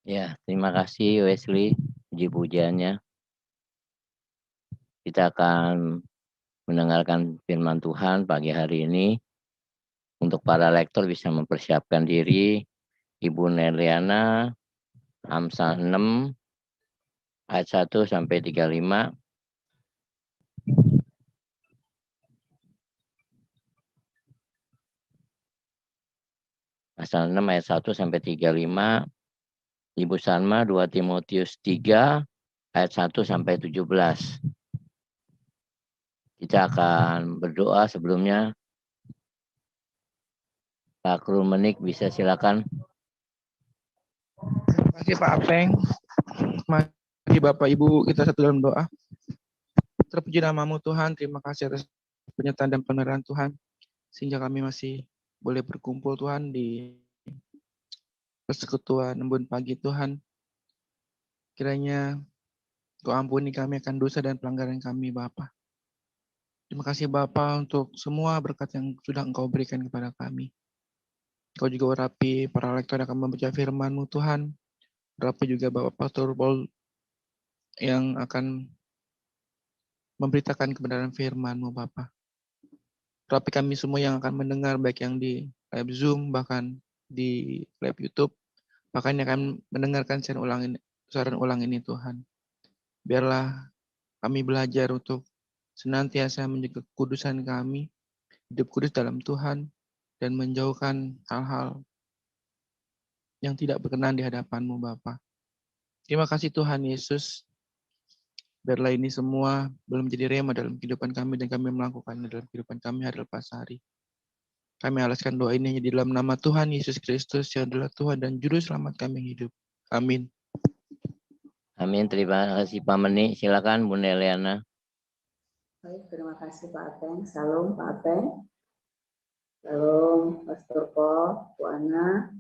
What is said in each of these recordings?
Ya, terima kasih Wesley, puji-pujiannya. Kita akan mendengarkan firman Tuhan pagi hari ini. Untuk para lektor bisa mempersiapkan diri. Ibu Neliana, Amsal 6, ayat 1 sampai 35. Amsal 6 ayat 1 sampai 35. Ibu Salma 2 Timotius 3 ayat 1 sampai 17. Kita akan berdoa sebelumnya. Pak Krumenik bisa silakan. Terima kasih Pak Apeng. Mari Bapak Ibu kita satu dalam doa. Terpuji namamu Tuhan, terima kasih atas penyertaan dan penerangan Tuhan, sehingga kami masih boleh berkumpul Tuhan di persekutuan embun pagi Tuhan. Kiranya Kau ampuni kami akan dosa dan pelanggaran kami Bapa. Terima kasih Bapa untuk semua berkat yang sudah Engkau berikan kepada kami. Kau juga urapi para lektor yang akan membaca firman-Mu Tuhan. Urapi juga Bapak Pastor Paul yang akan memberitakan kebenaran firman-Mu Bapa. Urapi kami semua yang akan mendengar, baik yang di live Zoom, bahkan di live YouTube, bahkan yang akan mendengarkan siaran ulang ini Tuhan. Biarlah kami belajar untuk senantiasa menjaga kekudusan kami, hidup kudus dalam Tuhan, dan menjauhkan hal-hal yang tidak berkenan di hadapan-Mu Bapa. Terima kasih Tuhan Yesus. Biarlah ini semua belum menjadi rema dalam kehidupan kami dan kami melakukannya dalam kehidupan kami hari lepas hari. Kami alaskan doa ini di dalam nama Tuhan Yesus Kristus yang adalah Tuhan dan Juru Selamat kami hidup. Amin. Amin. Terima kasih Pak Meni. Silakan Bu Neliana. Baik, terima kasih Pak Apeng. Salam Pak Apeng. Salam Pastor Paul, Bu Ana.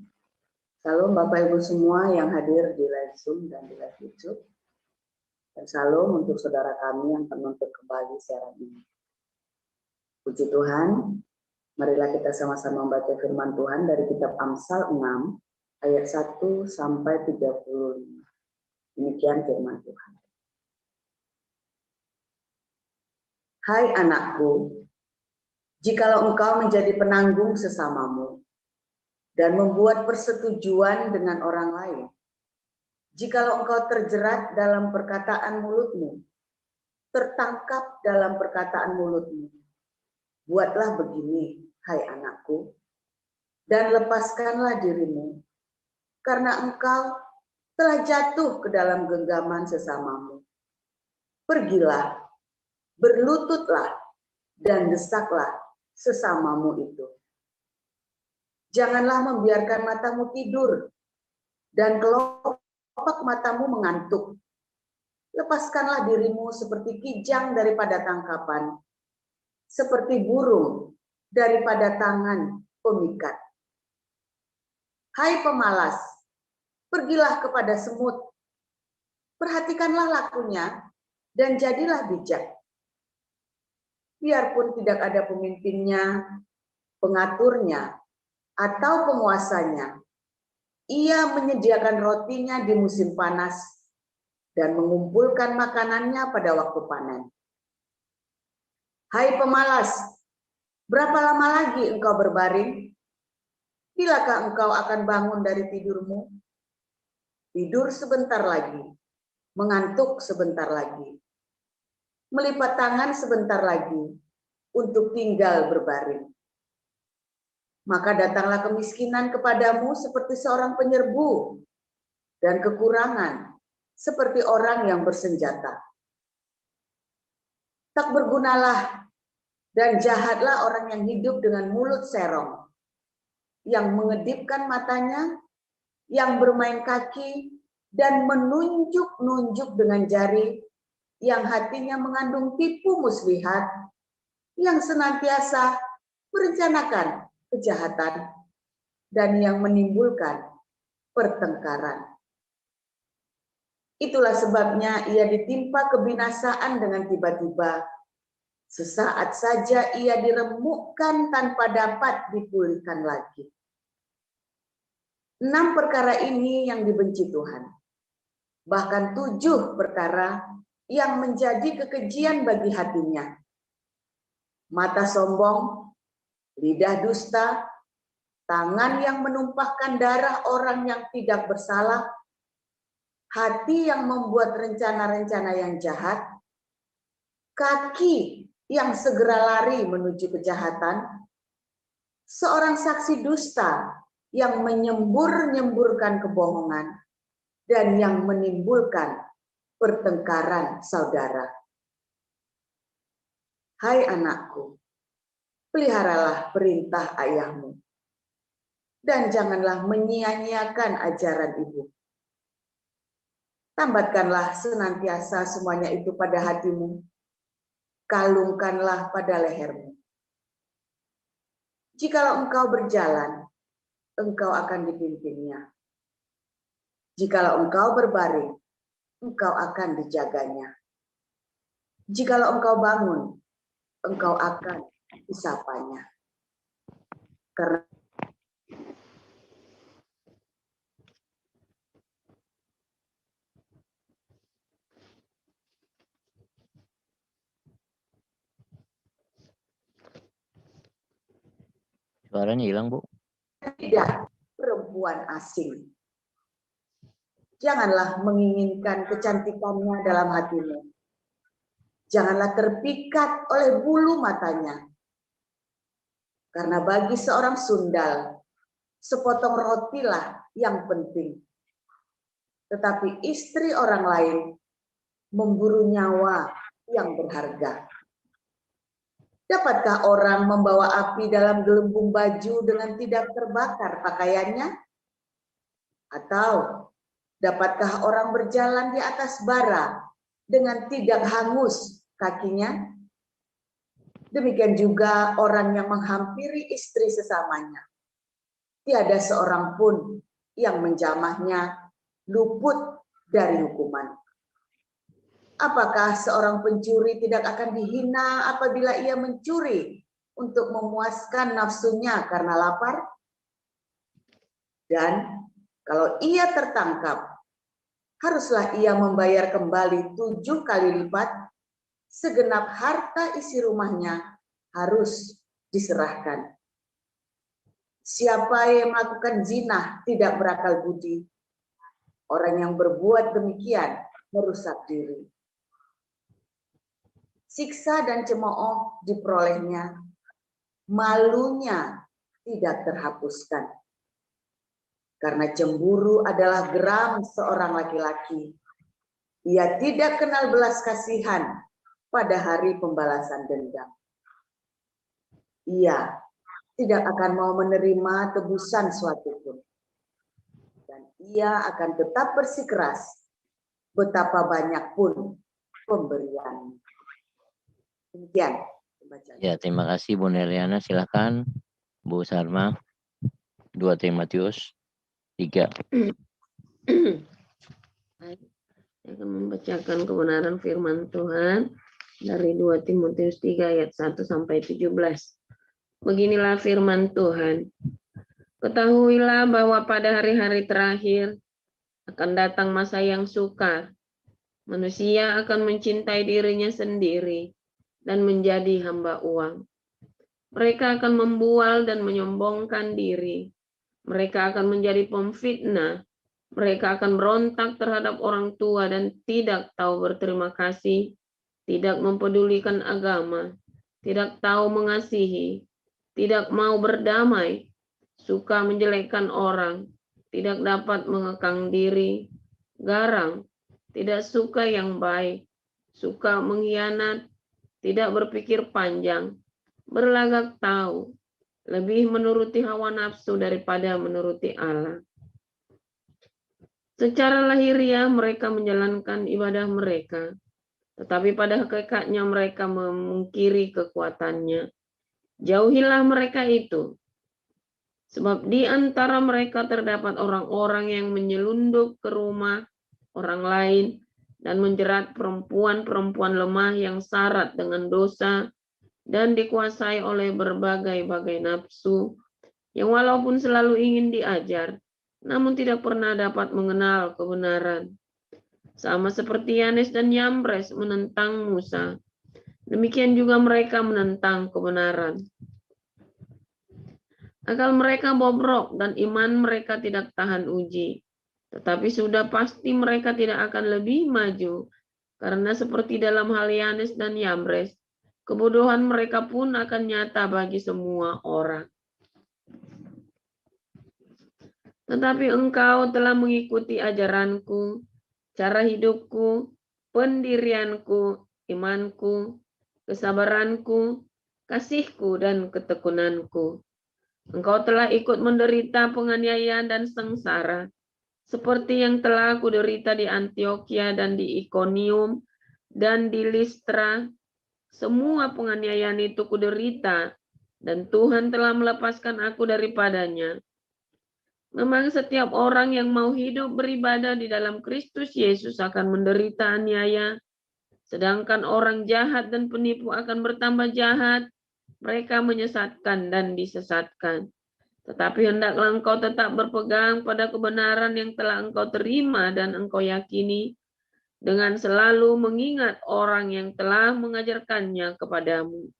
Salam Bapak Ibu semua yang hadir di live Zoom dan di live YouTube. Dan salam untuk saudara kami yang penonton kembali siaran ini. Puji Tuhan, marilah kita sama-sama membaca firman Tuhan dari kitab Amsal 6 ayat 1 sampai 35. Demikian firman Tuhan. Hai anakku, jikalau engkau menjadi penanggung sesamamu dan membuat persetujuan dengan orang lain, jikalau engkau terjerat dalam perkataan mulutmu, tertangkap dalam perkataan mulutmu, buatlah begini, hai anakku, dan lepaskanlah dirimu, karena engkau telah jatuh ke dalam genggaman sesamamu. Pergilah, berlututlah, dan desaklah sesamamu itu. Janganlah membiarkan matamu tidur, dan kelopak matamu mengantuk. Lepaskanlah dirimu seperti kijang daripada tangkapan, seperti burung daripada tangan pemikat. Hai pemalas, pergilah kepada semut, perhatikanlah lakunya, dan jadilah bijak. Biarpun tidak ada pemimpinnya, pengaturnya, atau penguasanya, ia menyediakan rotinya di musim panas dan mengumpulkan makanannya pada waktu panen. Hai pemalas, berapa lama lagi engkau berbaring? Bilakah engkau akan bangun dari tidurmu? Tidur sebentar lagi, mengantuk sebentar lagi, melipat tangan sebentar lagi untuk tinggal berbaring. Maka datanglah kemiskinan kepadamu seperti seorang penyerbu, dan kekurangan seperti orang yang bersenjata. Tak bergunalah dan jahatlah orang yang hidup dengan mulut serong, yang mengedipkan matanya, yang bermain kaki, dan menunjuk-nunjuk dengan jari, yang hatinya mengandung tipu muslihat, yang senantiasa merencanakan kejahatan, dan yang menimbulkan pertengkaran. Itulah sebabnya ia ditimpa kebinasaan dengan tiba-tiba. Sesaat saja ia diremukkan tanpa dapat dipulihkan lagi. 6 perkara ini yang dibenci Tuhan. Bahkan 7 perkara yang menjadi kekejian bagi hatinya. Mata sombong, lidah dusta, tangan yang menumpahkan darah orang yang tidak bersalah, hati yang membuat rencana-rencana yang jahat, kaki yang segera lari menuju kejahatan, seorang saksi dusta yang menyembur-nyemburkan kebohongan, dan yang menimbulkan pertengkaran saudara. Hai anakku, peliharalah perintah ayahmu, dan janganlah menyia-nyiakan ajaran ibu. Tambatkanlah senantiasa semuanya itu pada hatimu, kalungkanlah pada lehermu. Jikalau engkau berjalan, engkau akan dipimpinnya. Jikalau engkau berbaring, engkau akan dijaganya. Jikalau engkau bangun, engkau akan disapanya. Karena Suaranya hilang, Bu. tidak perempuan asing. Janganlah menginginkan kecantikannya dalam hatimu. Janganlah terpikat oleh bulu matanya. Karena bagi seorang sundal, sepotong rotilah yang penting. Tetapi istri orang lain memburu nyawa yang berharga. Dapatkah orang membawa api dalam gelembung baju dengan tidak terbakar pakaiannya? Atau dapatkah orang berjalan di atas bara dengan tidak hangus kakinya? Demikian juga orang yang menghampiri istri sesamanya. Tiada seorang pun yang menjamahnya luput dari hukuman. Apakah seorang pencuri tidak akan dihina apabila ia mencuri untuk memuaskan nafsunya karena lapar? Dan kalau ia tertangkap, haruslah ia membayar kembali 7 kali lipat, segenap harta isi rumahnya harus diserahkan. Siapa yang melakukan zina tidak berakal budi. Orang yang berbuat demikian merusak diri. Siksa dan cemooh diperolehnya, malunya tidak terhapuskan. Karena cemburu adalah geram seorang laki-laki. Ia tidak kenal belas kasihan pada hari pembalasan dendam. Ia tidak akan mau menerima tebusan suatu pun. Dan ia akan tetap bersikeras betapa banyak pun pemberian. Demikian. Ya, terima kasih Bu Neliana. Silakan Bu Sarma. 2 Timotius 3. Saya akan membacakan kebenaran firman Tuhan dari 2 Timotius 3 ayat 1 sampai 17. Beginilah firman Tuhan. Ketahuilah bahwa pada hari-hari terakhir akan datang masa yang sukar. Manusia akan mencintai dirinya sendiri dan menjadi hamba uang. Mereka akan membual dan menyombongkan diri. Mereka akan menjadi pemfitnah. Mereka akan berontak terhadap orang tua dan tidak tahu berterima kasih, tidak mempedulikan agama, tidak tahu mengasihi, tidak mau berdamai, suka menjelekkan orang, tidak dapat mengekang diri, garang, tidak suka yang baik, suka mengkhianat, tidak berpikir panjang, berlagak tahu, lebih menuruti hawa nafsu daripada menuruti Allah. Secara lahiriah mereka menjalankan ibadah mereka, tetapi pada hakikatnya mereka memungkiri kekuatannya. Jauhilah mereka itu, sebab di antara mereka terdapat orang-orang yang menyelundup ke rumah orang lain dan menjerat perempuan-perempuan lemah yang syarat dengan dosa dan dikuasai oleh berbagai-bagai nafsu yang walaupun selalu ingin diajar, namun tidak pernah dapat mengenal kebenaran. Sama seperti Yanes dan Yambres menentang Musa, demikian juga mereka menentang kebenaran. Akal mereka bobrok dan iman mereka tidak tahan uji. Tetapi sudah pasti mereka tidak akan lebih maju. Karena seperti dalam hal Yanes dan Yambres, kebodohan mereka pun akan nyata bagi semua orang. Tetapi engkau telah mengikuti ajaranku, cara hidupku, pendirianku, imanku, kesabaranku, kasihku, dan ketekunanku. Engkau telah ikut menderita penganiayaan dan sengsara, seperti yang telah aku derita di Antioquia dan di Iconium dan di Listra. Semua penganiayaan itu kuderita, dan Tuhan telah melepaskan aku daripadanya. Memang setiap orang yang mau hidup beribadah di dalam Kristus Yesus akan menderita aniaya, sedangkan orang jahat dan penipu akan bertambah jahat. Mereka menyesatkan dan disesatkan. Tetapi hendaklah engkau tetap berpegang pada kebenaran yang telah engkau terima dan engkau yakini, dengan selalu mengingat orang yang telah mengajarkannya kepadamu.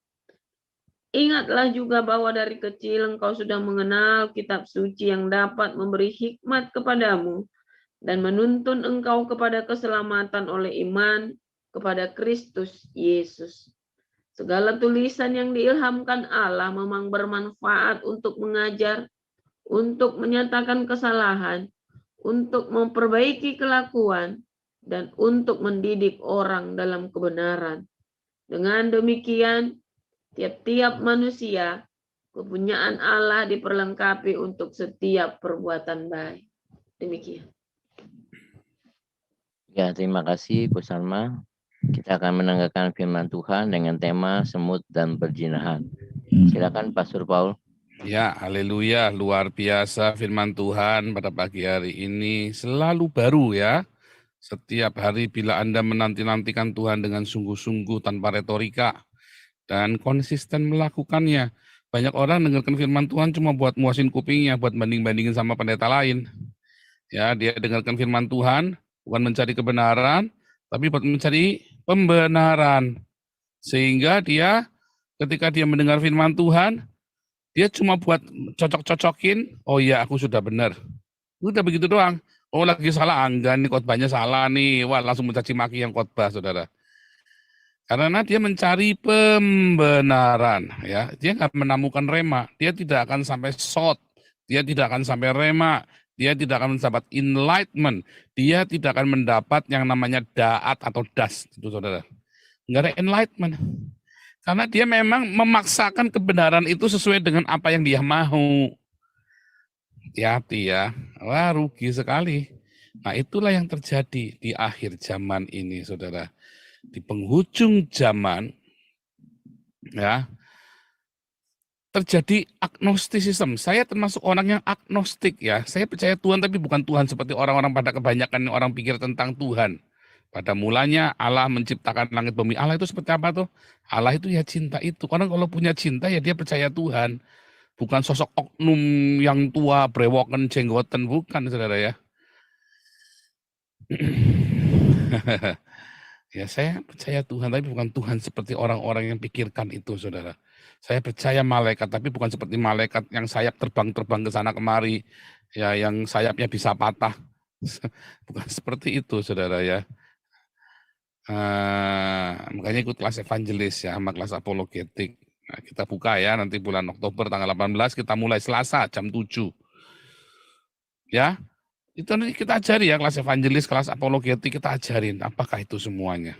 Ingatlah juga bahwa dari kecil engkau sudah mengenal kitab suci yang dapat memberi hikmat kepadamu dan menuntun engkau kepada keselamatan oleh iman kepada Kristus Yesus. Segala tulisan yang diilhamkan Allah memang bermanfaat untuk mengajar, untuk menyatakan kesalahan, untuk memperbaiki kelakuan, dan untuk mendidik orang dalam kebenaran. Dengan demikian, tiap-tiap manusia, kepunyaan Allah diperlengkapi untuk setiap perbuatan baik. Demikian. Ya, terima kasih Bu Salma. Kita akan mendengarkan firman Tuhan dengan tema semut dan perjinahan. Silakan Pastor Paul. Ya, haleluya, luar biasa firman Tuhan pada pagi hari ini selalu baru ya. Setiap hari bila Anda menanti-nantikan Tuhan dengan sungguh-sungguh tanpa retorika dan konsisten melakukannya. Banyak orang dengarkan firman Tuhan cuma buat muasin kupingnya, buat banding-bandingin sama pendeta lain. Ya, dia dengarkan firman Tuhan bukan mencari kebenaran, tapi buat mencari pembenaran. Sehingga dia ketika dia mendengar firman Tuhan, dia cuma buat cocok-cocokin, oh iya aku sudah benar. Udah begitu doang. Oh lagi salah anggan, nih khotbahnya salah nih. Wah langsung mencaci maki yang khotbah, saudara. Karena dia mencari pembenaran, ya. Dia nggak menemukan rema, dia tidak akan sampai short, dia tidak akan sampai rema, dia tidak akan mendapat enlightenment, dia tidak akan mendapat yang namanya daat atau das, itu saudara. Nggak ada enlightenment. Karena dia memang memaksakan kebenaran itu sesuai dengan apa yang dia mau. Hati-hati ya, wah rugi sekali. Nah itulah yang terjadi di akhir zaman ini, saudara. Di penghujung zaman, ya, terjadi agnostisisme. Saya termasuk orang yang agnostik ya. Saya percaya Tuhan tapi bukan Tuhan seperti orang-orang pada kebanyakan orang pikir tentang Tuhan. Pada mulanya Allah menciptakan langit bumi. Allah itu seperti apa tuh? Allah itu ya cinta itu. Karena kalau punya cinta ya dia percaya Tuhan. Bukan sosok oknum yang tua, brewoken, jenggoten. Bukan, saudara ya. Ya saya percaya Tuhan, tapi bukan Tuhan seperti orang-orang yang pikirkan itu, saudara. Saya percaya malaikat, tapi bukan seperti malaikat yang sayap terbang-terbang ke sana kemari. Ya, yang sayapnya bisa patah. Bukan seperti itu, saudara ya. Makanya ikut kelas evangelis ya, sama kelas apologetik. Nah, kita buka ya, nanti bulan Oktober tanggal 18 kita mulai Selasa jam 7. Ya, itu nanti kita ajari ya, kelas evangelis, kelas apologetik kita ajarin apakah itu semuanya.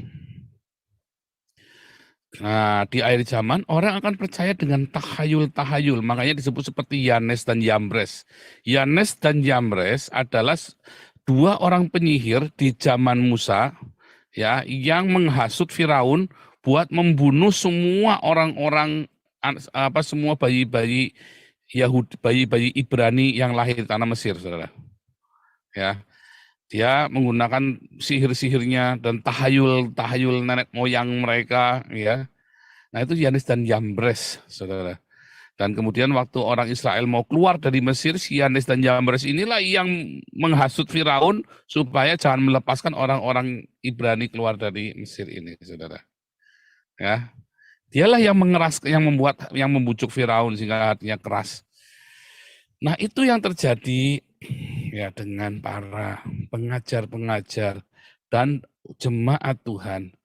Nah, di akhir zaman orang akan percaya dengan tahayul-tahayul, makanya disebut seperti Yanes dan Yambres. Yanes dan Yambres adalah dua orang penyihir di zaman Musa, ya, yang menghasut Firaun buat membunuh semua orang-orang, semua bayi-bayi Yahudi, bayi-bayi Ibrani yang lahir di tanah Mesir, saudara. Ya, dia menggunakan sihir-sihirnya dan tahayul nenek moyang mereka, ya. Nah itu Yanes dan Yambres, saudara. Dan kemudian waktu orang Israel mau keluar dari Mesir, Yanes dan Yambres inilah yang menghasut Firaun supaya jangan melepaskan orang-orang Ibrani keluar dari Mesir ini, saudara. Ya, dialah yang yang membujuk Firaun sehingga hatinya keras. Nah, itu yang terjadi ya dengan para pengajar-pengajar dan jemaat Tuhan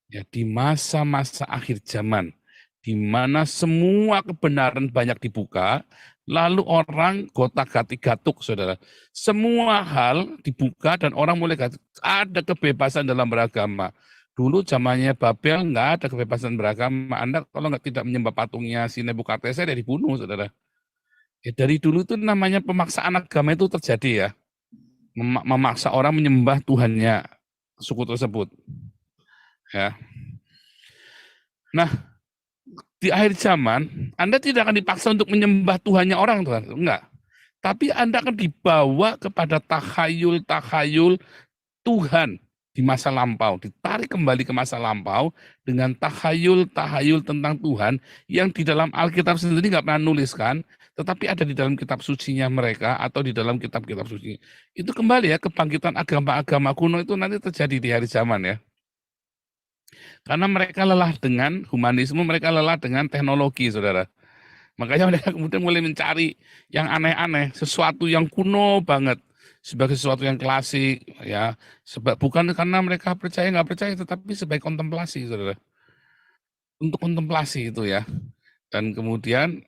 ya di masa-masa akhir zaman, di mana semua kebenaran banyak dibuka, lalu orang gonta-ganti gatuk, saudara. Semua hal dibuka dan orang mulai ada kebebasan dalam beragama. Dulu zamannya Babel nggak ada kebebasan beragama. Anda kalau tidak menyembah patungnya si Nebukadnezar ya dibunuh, saudara. Ya, dari dulu itu namanya pemaksaan agama itu terjadi ya. Memaksa orang menyembah Tuhannya suku tersebut. Ya. Nah, di akhir zaman, Anda tidak akan dipaksa untuk menyembah Tuhannya orang, Tuhan. Enggak. Tapi Anda akan dibawa kepada takhayul-takhayul Tuhan di masa lampau. Ditarik kembali ke masa lampau dengan takhayul-takhayul tentang Tuhan yang di dalam Alkitab sendiri nggak pernah nuliskan, tetapi ada di dalam kitab sucinya mereka atau di dalam kitab-kitab suci. Itu kembali ya, kebangkitan agama-agama kuno itu nanti terjadi di hari zaman ya. Karena mereka lelah dengan humanisme, mereka lelah dengan teknologi, saudara. Makanya mereka kemudian mulai mencari yang aneh-aneh, sesuatu yang kuno banget, sebagai sesuatu yang klasik, ya. Bukan karena mereka percaya nggak percaya, tetapi sebagai kontemplasi, saudara. Untuk kontemplasi itu ya. Dan kemudian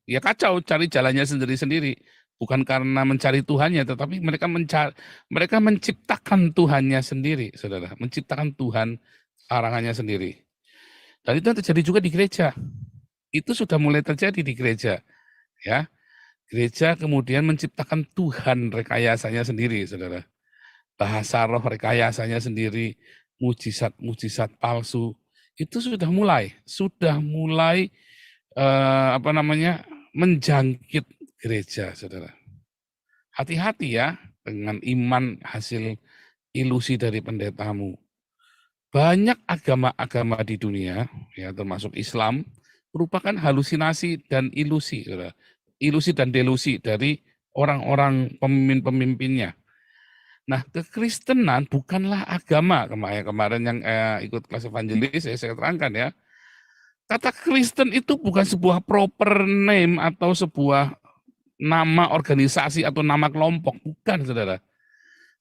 ya kacau, cari jalannya sendiri-sendiri. Bukan karena mencari Tuhannya, tetapi mereka menciptakan Tuhannya sendiri, saudara. Menciptakan Tuhan arangannya sendiri. Dan itu terjadi juga di gereja. Itu sudah mulai terjadi di gereja. Ya, gereja kemudian menciptakan Tuhan rekayasanya sendiri, saudara. Bahasa roh rekayasanya sendiri, mujizat-mujizat palsu. Itu sudah mulai menjangkit gereja, saudara. Hati-hati ya dengan iman hasil ilusi dari pendetamu. Banyak agama-agama di dunia, ya termasuk Islam, merupakan halusinasi dan ilusi, saudara. Ilusi dan delusi dari orang-orang pemimpin-pemimpinnya. Nah, kekristenan bukanlah agama. Kemarin yang ikut kelas evangelis saya terangkan ya. Kata Kristen itu bukan sebuah proper name atau sebuah nama organisasi atau nama kelompok, bukan, saudara.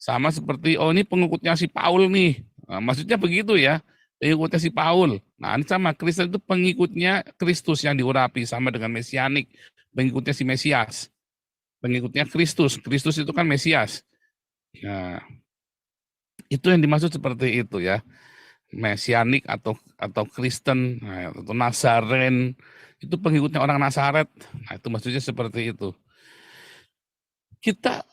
Sama seperti, oh ini pengikutnya si Paul nih. Nah, maksudnya begitu ya, pengikutnya si Paul. Nah, ini sama, Kristen itu pengikutnya Kristus yang diurapi, sama dengan Mesianik, pengikutnya si Mesias. Pengikutnya Kristus, Kristus itu kan Mesias. Nah, itu yang dimaksud seperti itu ya. Mesianik atau Kristen, atau Nazaren, itu pengikutnya orang Nazaret. Nah, itu maksudnya seperti itu. Kita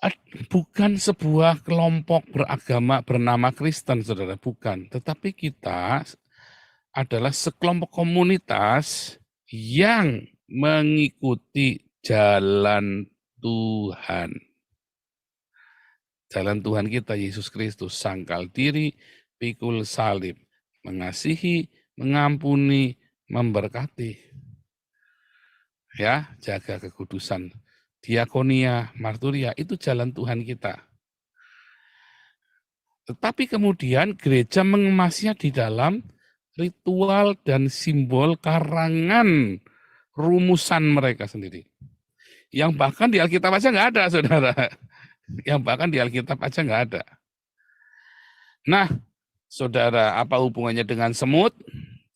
bukan sebuah kelompok beragama bernama Kristen, saudara, bukan. Tetapi kita adalah sekelompok komunitas yang mengikuti jalan Tuhan. Jalan Tuhan kita, Yesus Kristus, sangkal diri, pikul salib, mengasihi, mengampuni, memberkati. Ya, jaga kekudusan. Diakonia, marturia, itu jalan Tuhan kita. Tetapi kemudian gereja mengemasnya di dalam ritual dan simbol karangan rumusan mereka sendiri. Yang bahkan di Alkitab aja nggak ada, saudara. Yang bahkan di Alkitab aja nggak ada. Nah, saudara, apa hubungannya dengan semut?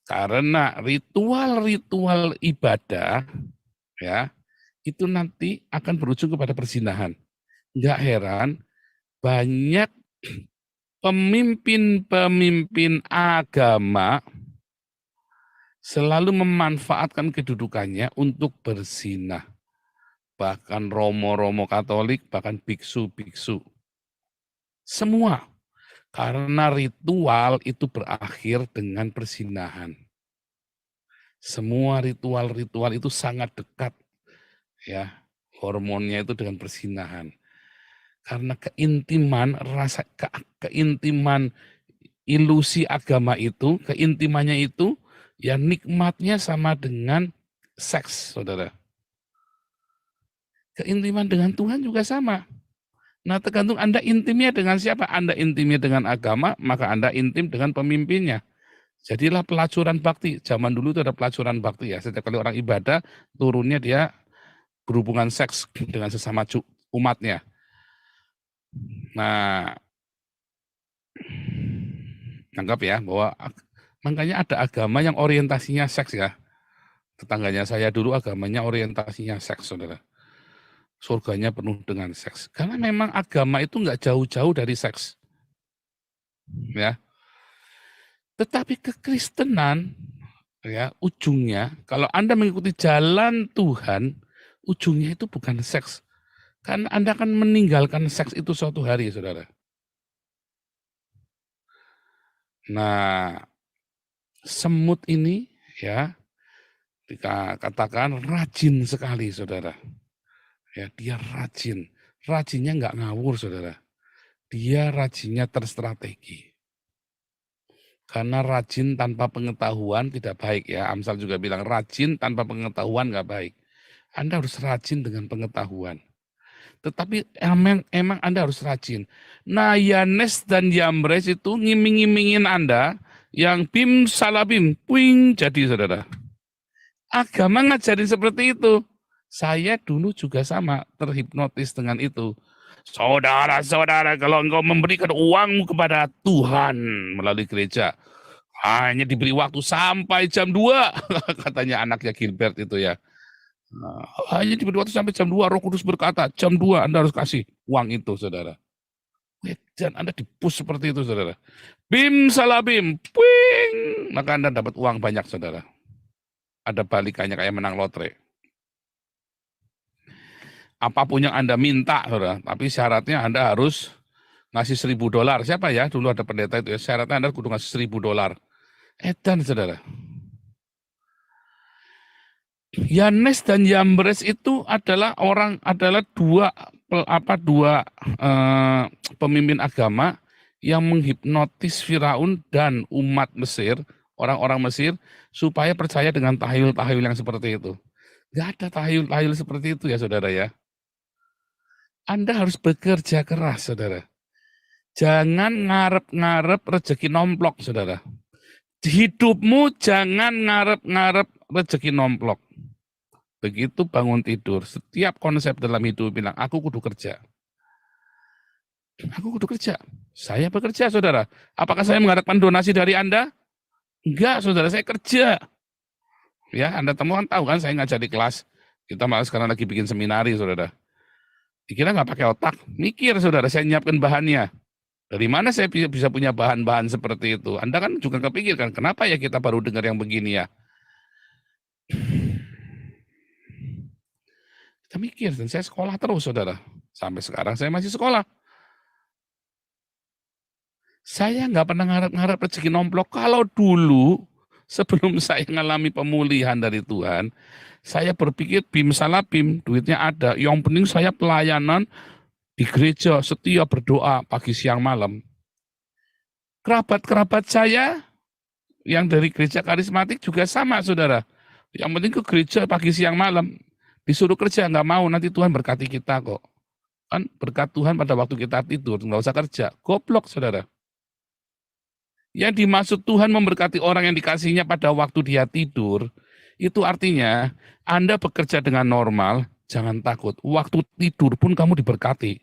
Karena ritual-ritual ibadah, ya, itu nanti akan berujung kepada perzinahan. Nggak heran, banyak pemimpin-pemimpin agama selalu memanfaatkan kedudukannya untuk berzinah. Bahkan romo-romo Katolik, bahkan biksu-biksu. Semua. Karena ritual itu berakhir dengan perzinahan. Semua ritual-ritual itu sangat dekat. Ya, hormonnya itu dengan perzinahan. Karena keintiman, keintiman ilusi agama itu, keintimannya itu, ya nikmatnya sama dengan seks, saudara. Keintiman dengan Tuhan juga sama. Nah, tergantung Anda intimnya dengan siapa. Anda intimnya dengan agama, maka Anda intim dengan pemimpinnya. Jadilah pelacuran bakti. Zaman dulu itu ada pelacuran bakti ya. Setiap kali orang ibadah, turunnya dia berhubungan seks dengan sesama umatnya. Nah, anggap ya bahwa makanya ada agama yang orientasinya seks ya. Tetangganya saya dulu agamanya orientasinya seks, saudara. Surganya penuh dengan seks. Karena memang agama itu nggak jauh-jauh dari seks. Ya. Tetapi kekristenan, ya, ujungnya, kalau Anda mengikuti jalan Tuhan, ujungnya itu bukan seks. Karena Anda akan meninggalkan seks itu suatu hari, saudara. Nah, semut ini, ya, dikatakan rajin sekali, saudara. Ya, dia rajin. Rajinnya nggak ngawur, saudara. Dia rajinnya terstrategi. Karena rajin tanpa pengetahuan tidak baik ya. Amsal juga bilang rajin tanpa pengetahuan nggak baik. Anda harus rajin dengan pengetahuan. Tetapi emang Anda harus rajin. Nah, Yanes dan Yambres itu ngiming-ngimingin Anda yang bim salabim, puing jadi, saudara. Agama ngajarin seperti itu. Saya dulu juga sama, terhipnotis dengan itu. Saudara-saudara, kalau engkau memberikan uangmu kepada Tuhan melalui gereja, hanya diberi waktu sampai jam 2, katanya anaknya Gilbert itu ya. Hanya diberi waktu sampai jam 2, Roh Kudus berkata, jam 2 Anda harus kasih uang itu, saudara. Dan Anda dipus seperti itu, saudara. Bim salabim, puing, maka Anda dapat uang banyak, saudara. Ada balikannya kayak menang lotre. Apapun yang Anda minta, saudara, tapi syaratnya Anda harus ngasih $1.000. Siapa ya? Dulu ada pendeta itu ya, syaratnya Anda kudu ngasih $1.000. Edan, saudara. Yanes dan Yambres itu adalah dua pemimpin agama yang menghipnotis Firaun dan umat Mesir, orang-orang Mesir, supaya percaya dengan tahayul-tahayul yang seperti itu. Gak ada tahayul-tahayul seperti itu ya, saudara ya. Anda harus bekerja keras, saudara. Jangan ngarep-ngarep rezeki nomplok, saudara. Hidupmu jangan ngarep-ngarep rezeki nomplok. Begitu bangun tidur, setiap konsep dalam hidup bilang, aku kudu kerja. Aku kudu kerja. Saya bekerja, saudara. Apakah saya mengharapkan donasi dari Anda? Enggak, saudara, saya kerja. Ya, Anda temukan tahu kan, saya ngajar di kelas. Kita malah sekarang lagi bikin seminari, saudara. Dikira nggak pakai otak, mikir, saudara, saya nyiapkan bahannya. Dari mana saya bisa punya bahan-bahan seperti itu? Anda kan juga kepikir kan, kenapa ya kita baru dengar yang begini ya? Kita mikir, dan saya sekolah terus, saudara. Sampai sekarang saya masih sekolah. Saya nggak pernah ngarep-ngarep rezeki nomplok. Kalau dulu, sebelum saya mengalami pemulihan dari Tuhan, saya berpikir bim salabim, duitnya ada. Yang penting saya pelayanan di gereja, setia berdoa pagi siang malam. Kerabat-kerabat saya yang dari gereja karismatik juga sama, saudara. Yang penting ke gereja pagi siang malam. Disuruh kerja, nggak mau, nanti Tuhan berkati kita kok. Kan berkat Tuhan pada waktu kita tidur, nggak usah kerja. Goblok, saudara. Yang dimaksud Tuhan memberkati orang yang dikasihnya pada waktu dia tidur, itu artinya Anda bekerja dengan normal, jangan takut. Waktu tidur pun kamu diberkati.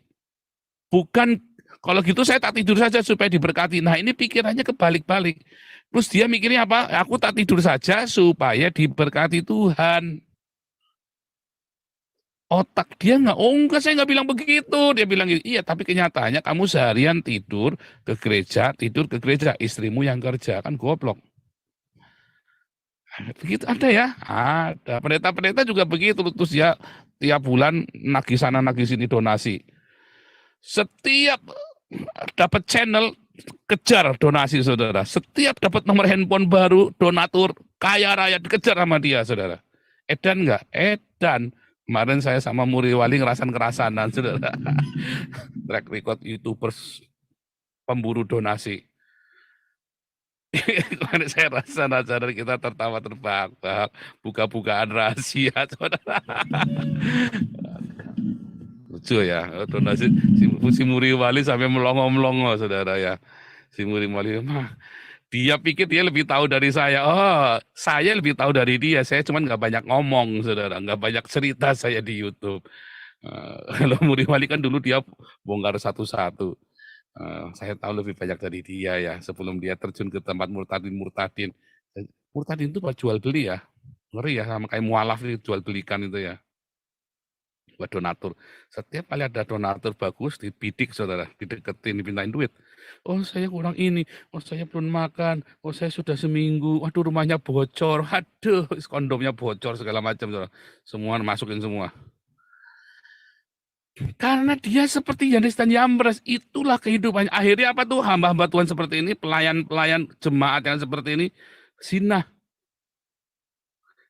Bukan, kalau gitu saya tak tidur saja supaya diberkati. Nah, ini pikirannya kebalik-balik. Terus dia mikirnya apa? Aku tak tidur saja supaya diberkati Tuhan. Otak dia nggak, oh enggak, saya nggak bilang begitu. Dia bilang, iya, tapi kenyataannya kamu seharian tidur ke gereja, istrimu yang kerja, kan goblok. Begitu ada ya, ada. Pendeta-pendeta juga begitu, terus ya tiap bulan nagih sana nagih sini donasi. Setiap dapat channel, kejar donasi, saudara. Setiap dapat nomor handphone baru, donatur, kaya raya, dikejar sama dia, saudara. Edan nggak? Edan. Kemarin saya sama Muri Wali ngerasan-kerasanan, saudara. Track record YouTubers pemburu donasi. Kemarin saya rasa saudara kita tertawa terbahak-bahak, buka-bukaan rahasia, saudara. Lucu ya, donasi si Muri Wali sampai melongo-melongo, saudara ya. Si Muri Wali mah dia pikir dia lebih tahu dari saya. Oh, saya lebih tahu dari dia. Saya cuma nggak banyak ngomong, saudara, nggak banyak cerita saya di YouTube. Kalau Muri Wali kan dulu dia bongkar satu-satu. Saya tahu lebih banyak dari dia ya, sebelum dia terjun ke tempat murtadin. Murtadin itu buat jual beli ya, ngeri ya, sama kayak mualaf itu jual belikan itu ya, buat donatur. Setiap kali ada donatur bagus, dibidik saudara, dideketin, dipintain duit. Oh saya kurang ini, oh saya belum makan, oh saya sudah seminggu, waduh rumahnya bocor, aduh kondomnya bocor segala macam saudara. Semua masukin semua. Karena dia seperti Yanes dan Yambres, itulah kehidupannya. Akhirnya apa tuh hamba-hamba Tuhan seperti ini, pelayan-pelayan jemaat yang seperti ini, zina.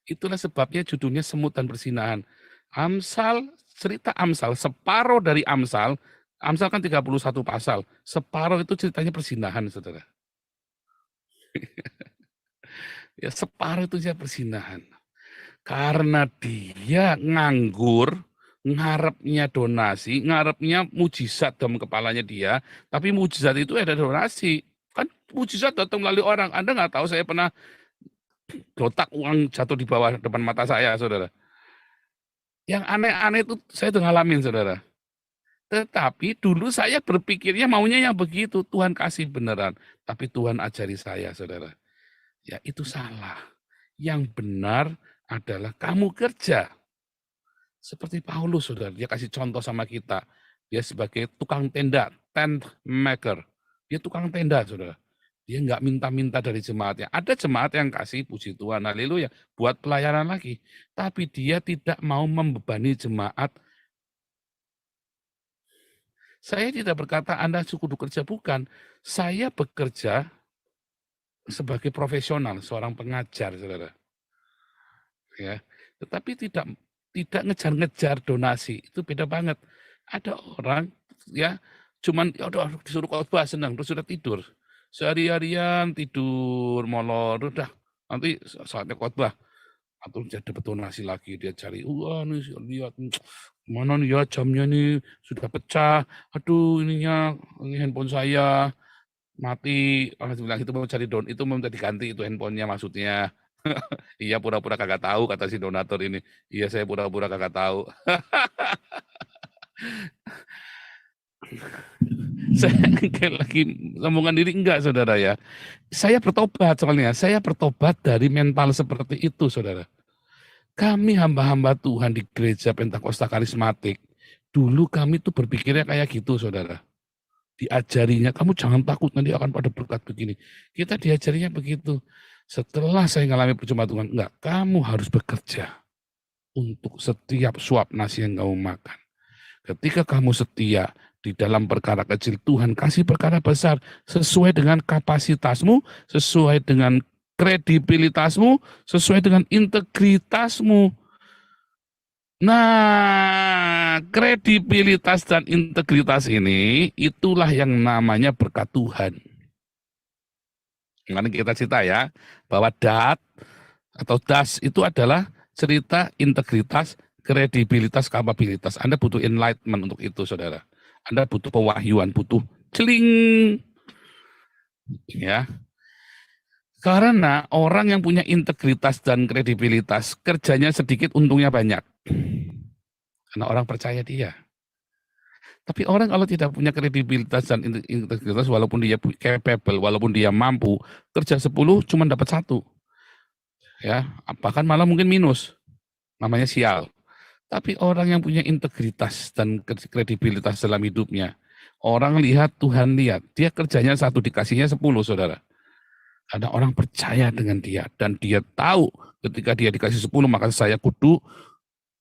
Itulah sebabnya judulnya Semut dan Persinahan. Amsal, cerita Amsal, separuh dari Amsal kan 31 pasal, separuh itu ceritanya persinahan, saudara. Ya separuh itu saja persinahan. Karena dia nganggur, ngarepnya donasi, ngarepnya mujizat dalam kepalanya dia, tapi mujizat itu ada donasi. Kan mujizat datang melalui orang. Anda nggak tahu, saya pernah gotak uang jatuh di bawah depan mata saya, saudara. Yang aneh-aneh itu saya tuh ngalamin, saudara. Tetapi dulu saya berpikirnya maunya yang begitu, Tuhan kasih beneran. Tapi Tuhan ajari saya, saudara. Ya itu salah. Yang benar adalah kamu kerja. Seperti Paulus, saudara, dia kasih contoh sama kita. Dia sebagai tukang tenda, tent maker. Dia tukang tenda, saudara. Dia nggak minta-minta dari jemaatnya. Ada jemaat yang kasih, puji Tuhan, haleluya, buat pelayanan lagi. Tapi dia tidak mau membebani jemaat. Saya tidak berkata Anda cukup bekerja, bukan. Saya bekerja sebagai profesional, seorang pengajar, saudara. Ya, tetapi tidak ngejar-ngejar donasi, itu beda banget. Ada orang ya cuman ya udah disuruh khotbah senang terus sudah tidur. Sehari-harian tidur molor, udah nanti saatnya khotbah atau dia dapat donasi lagi, dia cari, wah nih lihat mana nih ya jamnya nih sudah pecah, aduh ininya ini handphone saya mati, bilang itu mau cari itu mau diganti itu handphonenya maksudnya. Iya pura-pura kagak tahu kata si donatur ini. Iya saya pura-pura kagak tahu. Saya lagi ngomongkan diri enggak, saudara ya. Saya bertobat soalnya. Saya bertobat dari mental seperti itu, saudara. Kami hamba-hamba Tuhan di gereja Pentakosta Karismatik. Dulu kami tuh berpikirnya kayak gitu, saudara. Diajarinya, kamu jangan takut nanti akan pada berkat begini. Kita diajarinya begitu. Setelah saya mengalami perjumpaan Tuhan, enggak, kamu harus bekerja untuk setiap suap nasi yang kamu makan. Ketika kamu setia di dalam perkara kecil, Tuhan kasih perkara besar sesuai dengan kapasitasmu, sesuai dengan kredibilitasmu, sesuai dengan integritasmu. Nah, kredibilitas dan integritas ini, itulah yang namanya berkat Tuhan. Karena kita cerita ya, bahwa dat atau das itu adalah cerita integritas, kredibilitas, kapabilitas. Anda butuh enlightenment untuk itu, saudara. Anda butuh pewahyuan, butuh celing. Ya. Karena orang yang punya integritas dan kredibilitas, kerjanya sedikit, untungnya banyak. Karena orang percaya dia. Tapi orang kalau tidak punya kredibilitas dan integritas, walaupun dia capable, walaupun dia mampu, kerja 10 cuma dapat 1. Ya, bahkan malah mungkin minus. Namanya sial. Tapi orang yang punya integritas dan kredibilitas dalam hidupnya, orang lihat, Tuhan lihat, dia kerjanya 1 dikasihnya 10, saudara. Ada orang percaya dengan dia, dan dia tahu ketika dia dikasih 10, maka saya kudu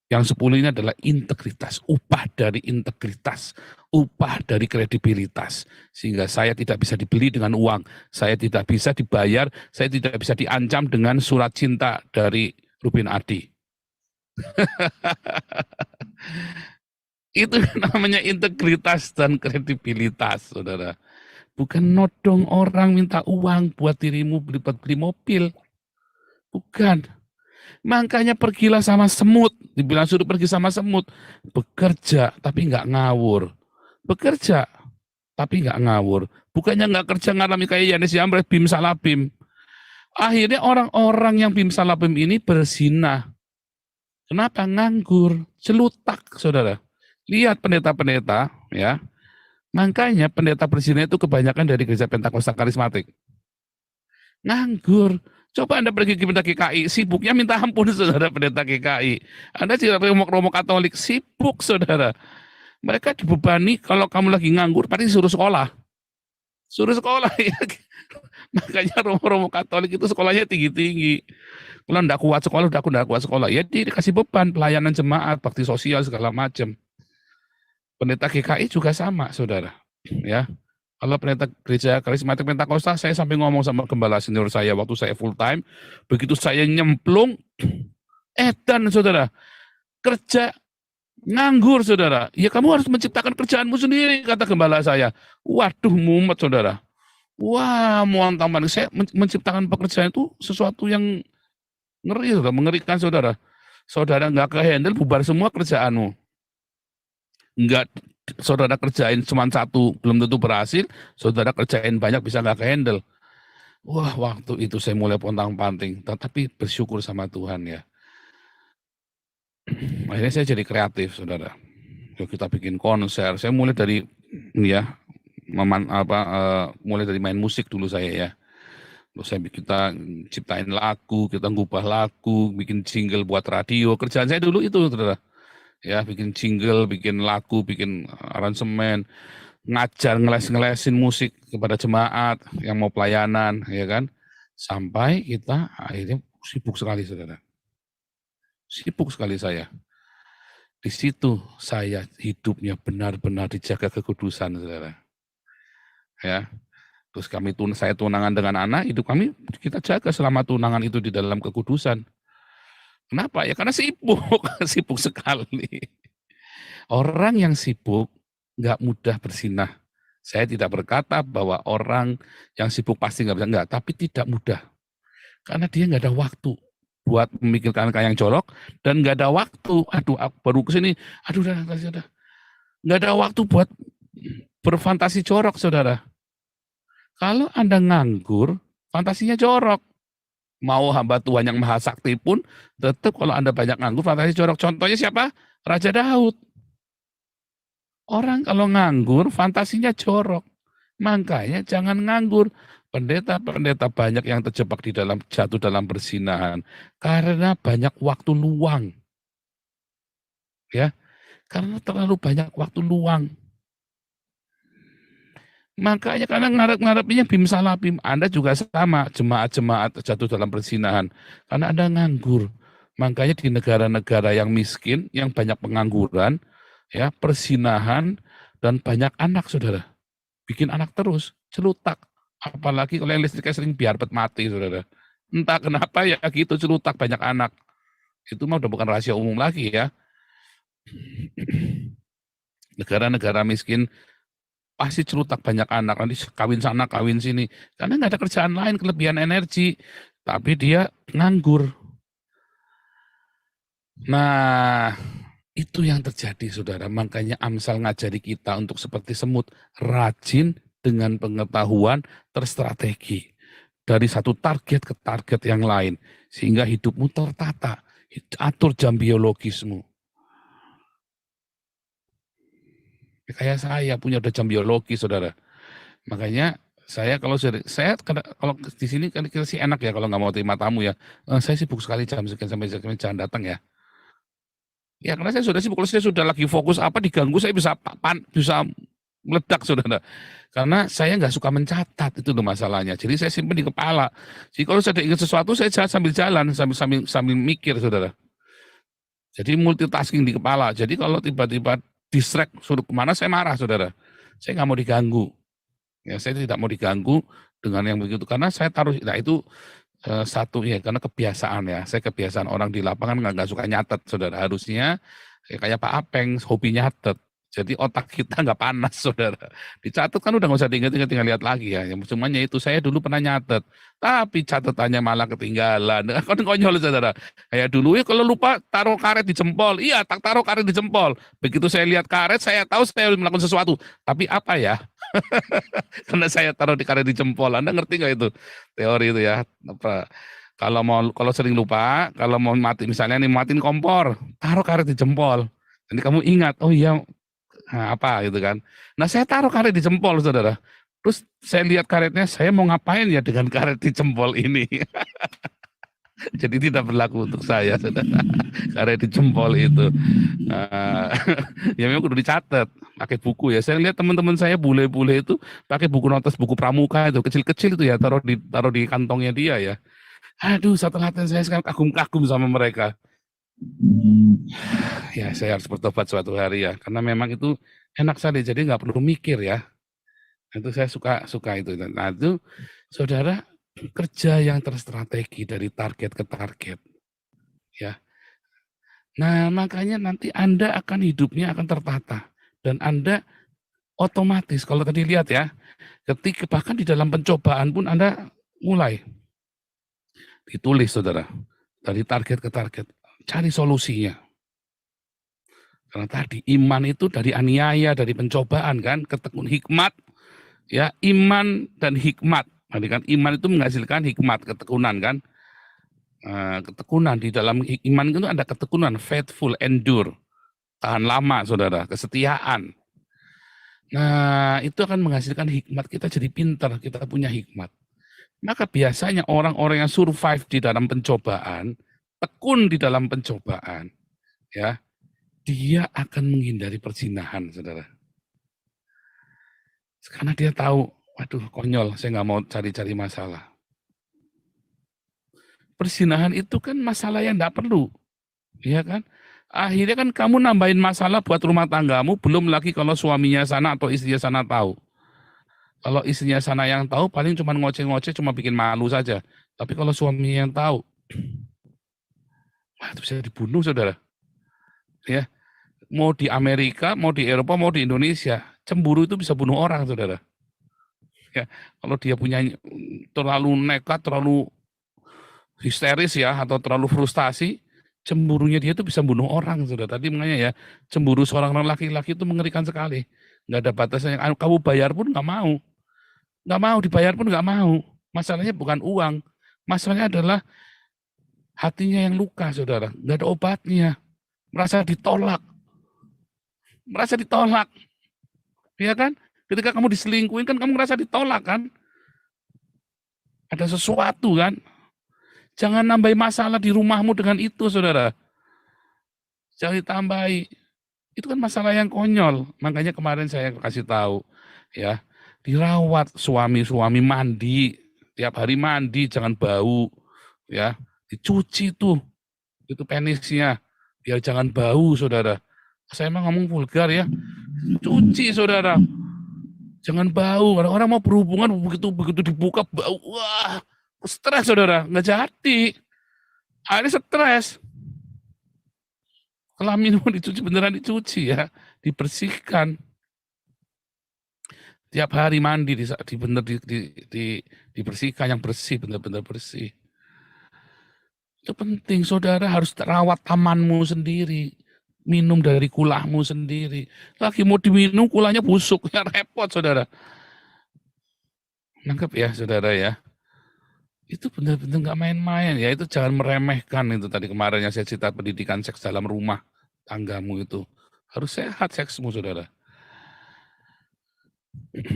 yang 10 ini adalah integritas, upah dari integritas, upah dari kredibilitas. Sehingga saya tidak bisa dibeli dengan uang, saya tidak bisa dibayar, saya tidak bisa diancam dengan surat cinta dari Rubin Adi. Itu namanya integritas dan kredibilitas, saudara. Bukan nodong orang minta uang buat dirimu beli mobil. Bukan. Makanya pergilah sama semut. Dibilang suruh pergi sama semut. Bekerja tapi nggak ngawur. Bekerja tapi nggak ngawur. Bukannya nggak kerja ngalami kayak Yanes Yambres, Bim Salabim. Akhirnya orang-orang yang Bim Salabim ini berzinah. Kenapa? Nganggur, celutak, saudara. Lihat pendeta-pendeta, ya. Makanya pendeta berzina itu kebanyakan dari gereja Pentakosta karismatik. Nganggur. Coba Anda pergi ke pendeta GKI, sibuknya minta ampun, saudara, pendeta GKI. Anda tidak romo Katolik, sibuk, saudara. Mereka dibebani kalau kamu lagi nganggur, pasti suruh sekolah. Suruh sekolah, ya. Makanya romo Katolik itu sekolahnya tinggi-tinggi. Kalau enggak kuat sekolah, udah aku enggak kuat sekolah. Ya dikasih beban, pelayanan jemaat, bakti sosial, segala macam. Pendeta GKI juga sama, saudara. Ya, kalau pendeta gereja karismatik Pentakosta, saya sampai ngomong sama gembala senior saya waktu saya full time, begitu saya nyemplung, edan, saudara, kerja nganggur, saudara. Ya kamu harus menciptakan kerjaanmu sendiri, kata gembala saya. Waduh, mumet, saudara. Wah, montang banget. Saya menciptakan pekerjaan itu sesuatu yang ngeri, saudara, mengerikan, saudara. Saudara nggak ke-handle, bubar semua kerjaanmu. Nggak, saudara kerjain cuma satu, belum tentu berhasil. Saudara kerjain banyak, bisa nggak ke-handle. Wah, waktu itu saya mulai pontang-panting. Tetapi bersyukur sama Tuhan, ya. Akhirnya saya jadi kreatif, saudara. Kita bikin konser. Saya mulai dari, ya, mulai dari main musik dulu saya, ya. Terus kita ciptain lagu, kita ngubah lagu, bikin jingle buat radio. Kerjaan saya dulu itu, saudara. Ya, bikin jingle, bikin lagu, bikin aransemen, ngajar, ngeles-ngelesin musik kepada jemaat yang mau pelayanan, ya kan. Sampai kita akhirnya sibuk sekali, saudara. Sibuk sekali saya. Di situ saya hidupnya benar-benar dijaga kekudusan, saudara. Ya. Terus saya tunangan dengan anak, hidup kami kita jaga selama tunangan itu di dalam kekudusan. Kenapa? Ya karena sibuk, sibuk sekali. Orang yang sibuk nggak mudah bersinah. Saya tidak berkata bahwa orang yang sibuk pasti nggak bisa, enggak, tapi tidak mudah. Karena dia nggak ada waktu buat memikirkan yang jorok, dan nggak ada waktu, aduh baru kesini, aduh udah, nggak ada waktu buat berfantasi jorok, saudara. Kalau Anda nganggur, fantasinya jorok. Mau hamba Tuhan yang maha sakti pun, tetap kalau Anda banyak nganggur, fantasi jorok. Contohnya siapa? Raja Daud. Orang kalau nganggur, fantasinya jorok. Makanya jangan nganggur. Pendeta-pendeta banyak yang terjebak jatuh dalam perzinahan. Karena banyak waktu luang. Ya, karena terlalu banyak waktu luang. Makanya karena ngarep-ngarepnya Bim Salabim, Anda juga sama, jemaat-jemaat jatuh dalam perzinahan. Karena Anda nganggur. Makanya di negara-negara yang miskin, yang banyak pengangguran, ya, perzinahan, dan banyak anak, saudara. Bikin anak terus, celutak. Apalagi kalau yang listriknya sering biarbet mati, saudara. Entah kenapa ya gitu, celutak banyak anak. Itu mah udah bukan rahasia umum lagi, ya. Negara-negara miskin, pasti celutak banyak anak, nanti kawin sana, kawin sini. Karena nggak ada kerjaan lain, kelebihan energi. Tapi dia nganggur. Nah, itu yang terjadi, saudara. Makanya Amsal ngajari kita untuk seperti semut, rajin dengan pengetahuan, terstrategi. Dari satu target ke target yang lain. Sehingga hidupmu tertata. Atur jam biologismu. Kayak saya punya udah jam biologi, saudara. Makanya saya kalau di sini kan kita sih enak ya kalau nggak mau terima tamu ya. Saya sibuk sekali jam sekian sampai jam jangan datang ya. Ya karena saya sudah sibuk, kalau saya sudah lagi fokus apa diganggu saya bisa meledak, saudara. Karena saya nggak suka mencatat, itu loh masalahnya. Jadi saya simpan di kepala. Jadi kalau saya ingat sesuatu saya sambil jalan sambil mikir, saudara. Jadi multitasking di kepala. Jadi kalau tiba-tiba distract suruh kemana saya marah, saudara. Saya nggak mau diganggu. Ya, saya tidak mau diganggu dengan yang begitu karena saya taruh. Nah itu satu ya karena kebiasaan ya. Saya kebiasaan orang di lapangan nggak suka nyatet, saudara. Harusnya kayak Pak Apeng hobi nyatet. Jadi otak kita nggak panas, saudara. Dicatat kan udah nggak usah diingat-ingat, tinggal lihat lagi ya. Yang semuanya itu saya dulu pernah nyatet, tapi catatannya malah ketinggalan. Kan konyol, saudara. Kayak dulu ya kalau lupa taruh karet di jempol. Iya, tak taruh karet di jempol. Begitu saya lihat karet, saya tahu saya harus melakukan sesuatu. Tapi apa ya? Karena saya taruh di karet di jempol. Anda ngerti nggak itu teori itu ya? Apa? Kalau sering lupa, kalau mau mati misalnya nih matiin kompor, taruh karet di jempol. Jadi kamu ingat, oh iya. Nah, apa gitu kan. Nah saya taruh karet di jempol, saudara. Terus saya lihat karetnya, saya mau ngapain ya dengan karet di jempol ini. Jadi tidak berlaku untuk saya, saudara. Karet di jempol itu. Ya memang kudu dicatat, pakai buku ya. Saya lihat teman-teman saya bule-bule itu pakai buku notas, buku pramuka itu, kecil-kecil itu ya, taruh di kantongnya dia ya. Aduh, satu latihan saya sekarang kagum-kagum sama mereka. Ya saya harus bertobat suatu hari ya, karena memang itu enak sekali, jadi nggak perlu mikir ya. Itu saya suka itu. Nah itu saudara, kerja yang terstrategi dari target ke target ya. Nah makanya nanti Anda akan hidupnya akan tertata, dan Anda otomatis kalau tadi lihat ya, ketika bahkan di dalam pencobaan pun Anda mulai ditulis, saudara, dari target ke target, cari solusinya. Karena tadi iman itu dari aniaya, dari pencobaan kan, ketekun hikmat, ya iman dan hikmat. Tadi kan iman itu menghasilkan hikmat, ketekunan kan. Ketekunan di dalam iman itu ada ketekunan, faithful, endure, tahan lama, saudara, kesetiaan. Nah itu akan menghasilkan hikmat, kita jadi pintar, kita punya hikmat. Maka biasanya orang-orang yang survive di dalam pencobaan, tekun di dalam pencobaan, ya, dia akan menghindari perzinahan, saudara. Karena dia tahu, waduh konyol, saya nggak mau cari-cari masalah. Perzinahan itu kan masalah yang nggak perlu, ya kan? Akhirnya kan kamu nambahin masalah buat rumah tanggamu, belum lagi kalau suaminya sana atau istrinya sana tahu. Kalau istrinya sana yang tahu, paling cuma ngoceh-ngoceh, cuma bikin malu saja. Tapi kalau suaminya yang tahu, wah, itu bisa dibunuh, saudara. Ya, mau di Amerika, mau di Eropa, mau di Indonesia, cemburu itu bisa bunuh orang, saudara. Ya, kalau dia punya terlalu nekat, terlalu histeris ya, atau terlalu frustasi, cemburunya dia itu bisa bunuh orang, saudara. Tadi makanya ya, cemburu seorang laki-laki itu mengerikan sekali. Nggak ada batasnya. Kamu bayar pun nggak mau. Nggak mau, dibayar pun nggak mau. Masalahnya bukan uang. Masalahnya adalah hatinya yang luka, saudara. Nggak ada obatnya. Merasa ditolak. Merasa ditolak. Ya kan? Ketika kamu diselingkuhin kan kamu merasa ditolak kan? Ada sesuatu kan? Jangan nambahi masalah di rumahmu dengan itu, saudara. Jangan ditambahi. Itu kan masalah yang konyol. Makanya kemarin saya kasih tahu, ya, dirawat suami mandi, tiap hari mandi, jangan bau, ya, dicuci tuh, itu penisnya, biar jangan bau, saudara. Saya emang ngomong vulgar ya, cuci, saudara, jangan bau. Orang-orang mau berhubungan begitu dibuka bau, wah, stres, saudara, nggak jadi. Akhirnya stres. Kelamin mau dicuci, beneran dicuci ya, dibersihkan. Tiap hari mandi, dibersihkan yang bersih, benar-benar bersih. Itu penting, saudara, harus rawat tamanmu sendiri. Minum dari kulahmu sendiri. Lagi mau diminum, kulahnya busuk, ya repot, saudara. Nangkep ya, saudara ya. Itu benar-benar nggak main-main ya, itu jangan meremehkan itu tadi kemarin yang saya cerita pendidikan seks dalam rumah tanggamu itu. Harus sehat seksmu, saudara.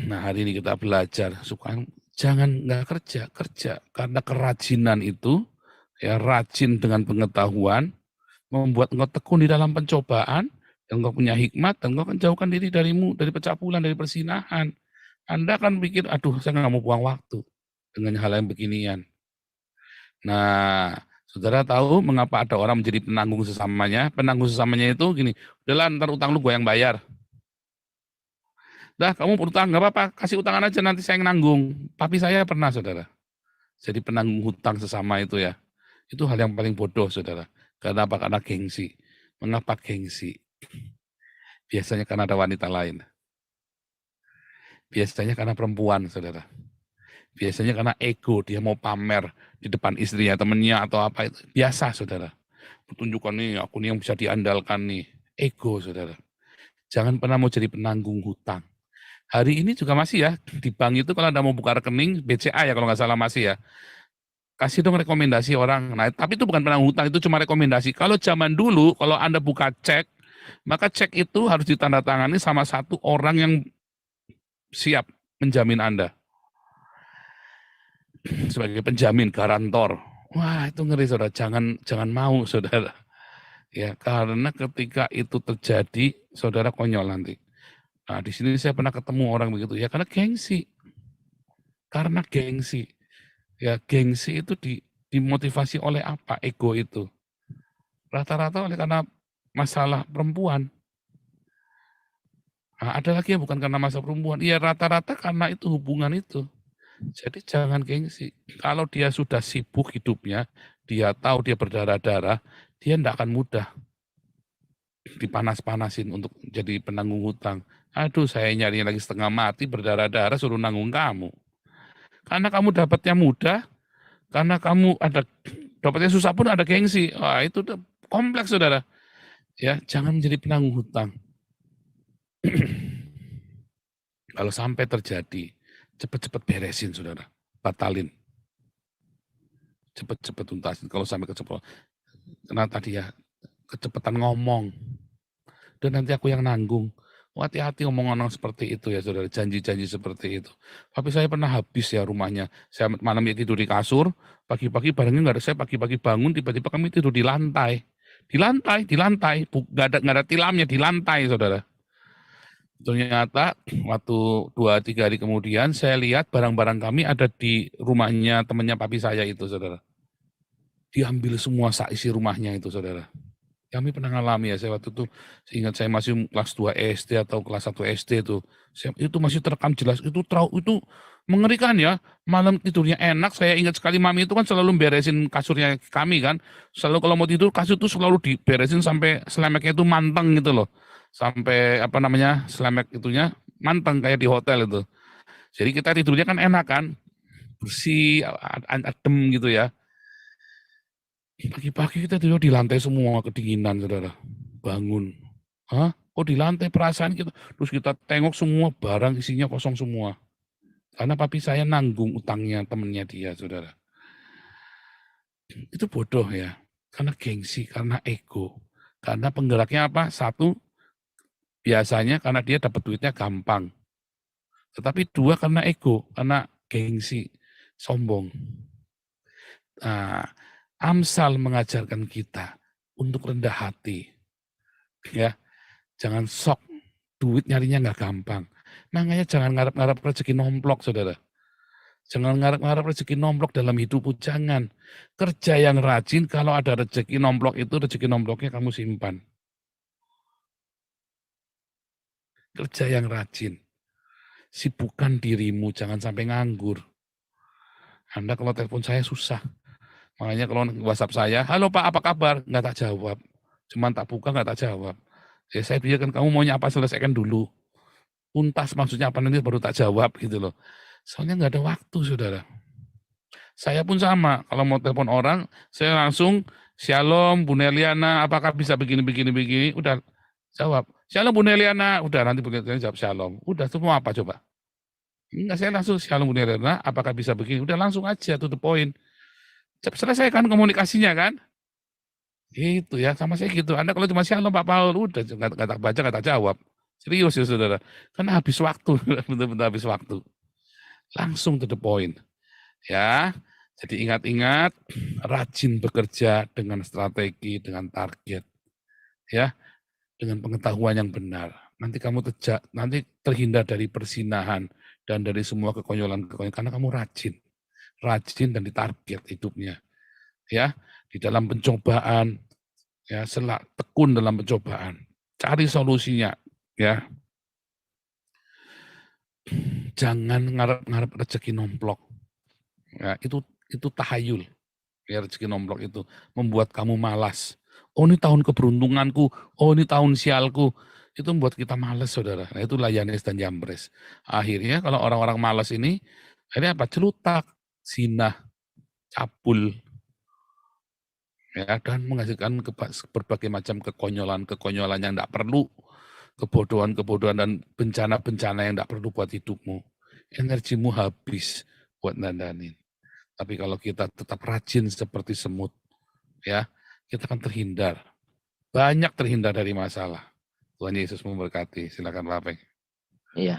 Nah hari ini kita belajar supaya jangan nggak kerja karena kerajinan itu ya, rajin dengan pengetahuan membuat engkau tekun di dalam pencobaan, dan engkau punya hikmat, dan engkau akan jauhkan diri darimu dari pecabulan, dari persinahan. Anda akan pikir, aduh saya nggak mau buang waktu dengan hal yang beginian. Nah, saudara tahu mengapa ada orang menjadi penanggung sesamanya? Penanggung sesamanya itu gini, udahlah ntar utang lu gue yang bayar. Dah kamu berutang, nggak apa-apa, kasih utangan aja nanti saya yang nanggung. Papi saya pernah, saudara. Jadi penanggung hutang sesama itu ya. Itu hal yang paling bodoh, saudara. Karena apa? Karena gengsi. Mengapa gengsi? Biasanya karena ada wanita lain. Biasanya karena perempuan, saudara. Biasanya karena ego, dia mau pamer di depan istrinya, temennya, atau apa itu. Biasa, saudara. Pertunjukan nih, aku nih yang bisa diandalkan nih. Ego, saudara. Jangan pernah mau jadi penanggung hutang. Hari ini juga masih ya, di bank itu kalau Anda mau buka rekening, BCA ya kalau nggak salah masih ya. Kasih dong rekomendasi orang. Nah, tapi itu bukan penanggung hutang, itu cuma rekomendasi. Kalau zaman dulu, kalau Anda buka cek, maka cek itu harus ditandatangani sama satu orang yang siap menjamin Anda. Sebagai penjamin, garantor. Wah, itu ngeri, saudara. Jangan mau, saudara. Ya, karena ketika itu terjadi, saudara konyol nanti. Nah, di sini saya pernah ketemu orang begitu. Ya, karena gengsi. Karena gengsi. Ya, gengsi itu dimotivasi oleh apa? Ego itu. Rata-rata oleh karena masalah perempuan. Nah, ada lagi yang bukan karena masalah perempuan. Iya, rata-rata karena itu hubungan itu. Jadi jangan gengsi. Kalau dia sudah sibuk hidupnya, dia tahu dia berdarah-darah, dia tidak akan mudah dipanas-panasin untuk jadi penanggung hutang. Aduh, saya nyari lagi setengah mati, berdarah-darah, suruh nanggung kamu. Karena kamu dapatnya mudah, karena kamu dapatnya susah pun ada gengsi. Wah, itu kompleks, saudara. Ya, jangan menjadi penanggung hutang. Kalau sampai terjadi, cepat-cepat beresin, saudara. Batalin. Cepat-cepat tuntasin. Kalau sampai kecepatan, karena tadi ya, kecepatan ngomong. Dan nanti aku yang nanggung. Hati-hati omongan seperti itu ya, saudara. Janji-janji seperti itu. Tapi saya pernah habis ya rumahnya. Saya malam ya tidur di kasur, pagi-pagi barangnya nggak ada. Saya pagi-pagi bangun, tiba-tiba kami tidur di lantai. Di lantai. Nggak ada tilamnya, di lantai, saudara. Ternyata waktu 2-3 hari kemudian saya lihat barang-barang kami ada di rumahnya temannya papi saya itu, saudara. Diambil semua isi rumahnya itu, saudara. Kami pernah ngalami ya, saya waktu itu ingat saya masih kelas 2 SD atau kelas 1 SD itu. Itu masih terekam jelas, itu mengerikan ya. Malam tidurnya enak, saya ingat sekali mami itu kan selalu beresin kasurnya kami kan. Selalu kalau mau tidur kasur itu selalu diberesin sampai selemeknya itu manteng gitu loh. Sampai selemek itunya manteng kayak di hotel itu. Jadi kita tidurnya kan enak kan, bersih, adem gitu ya. Pagi-pagi kita tidur di lantai semua, kedinginan, saudara. Bangun. Hah? Kok di lantai perasaan kita? Terus kita tengok semua barang isinya kosong semua. Karena papi saya nanggung utangnya temennya dia, saudara. Itu bodoh ya. Karena gengsi, karena ego. Karena penggeraknya apa? Satu, biasanya karena dia dapat duitnya gampang. Tetapi dua, karena ego, karena gengsi, sombong. Nah, Amsal mengajarkan kita untuk rendah hati. Ya, jangan sok, duit nyarinya nggak gampang. Makanya jangan ngarep-ngarep rezeki nomplok, saudara. Jangan ngarep-ngarep rezeki nomplok dalam hidupmu, jangan. Kerja yang rajin, kalau ada rezeki nomplok itu, rezeki nomploknya kamu simpan. Kerja yang rajin. Sibukkan dirimu, jangan sampai nganggur. Anda kalau telepon saya susah. Makanya kalau WhatsApp saya, halo Pak, apa kabar? Nggak tak jawab. Cuman tak buka, nggak tak jawab. Ya saya biarkan kamu maunya apa, selesaikan dulu. Tuntas maksudnya apa nanti baru tak jawab gitu loh. Soalnya nggak ada waktu, saudara. Saya pun sama, kalau mau telepon orang, saya langsung, Shalom Bu Neliana, apakah bisa begini, udah jawab. Shalom Bu Neliana, udah nanti Bu Neliana jawab Shalom. Udah, itu mau apa coba? Enggak, saya langsung, Shalom Bu Neliana, apakah bisa begini, udah langsung aja, to the point. Selesaikan komunikasinya kan? Gitu ya, sama saya gitu. Anda kalau cuma Shalom Pak Paul, udah nggak tak baca, nggak tak jawab. Serius ya saudara, karena habis waktu, benar-benar habis waktu. Langsung to the point. Ya, jadi ingat-ingat, rajin bekerja dengan strategi, dengan target. Ya, dengan pengetahuan yang benar. Nanti kamu nanti terhindar dari persinahan dan dari semua kekonyolan karena kamu rajin dan ditarget hidupnya. Ya, di dalam pencobaan, ya, tekun dalam pencobaan, cari solusinya, ya. Jangan ngarep-ngarep rezeki nomplok. Ya, itu tahayul. Ya, rezeki nomplok itu membuat kamu malas. Oh, ini tahun keberuntunganku, oh ini tahun sialku. itu membuat kita malas, saudara. Nah, itulah Yanes dan Yambres. Akhirnya kalau orang-orang malas ini, akhirnya apa? Celutak, zina, cabul, ya, dan menghasilkan berbagai macam kekonyolan yang tidak perlu, kebodohan-kebodohan dan bencana-bencana yang tidak perlu buat hidupmu. Energimu habis buat nandanin. Tapi kalau kita tetap rajin seperti semut, ya, kita akan terhindar. Banyak terhindar dari masalah. Tuhan Yesus memberkati. Silakan Pak Peng. Iya.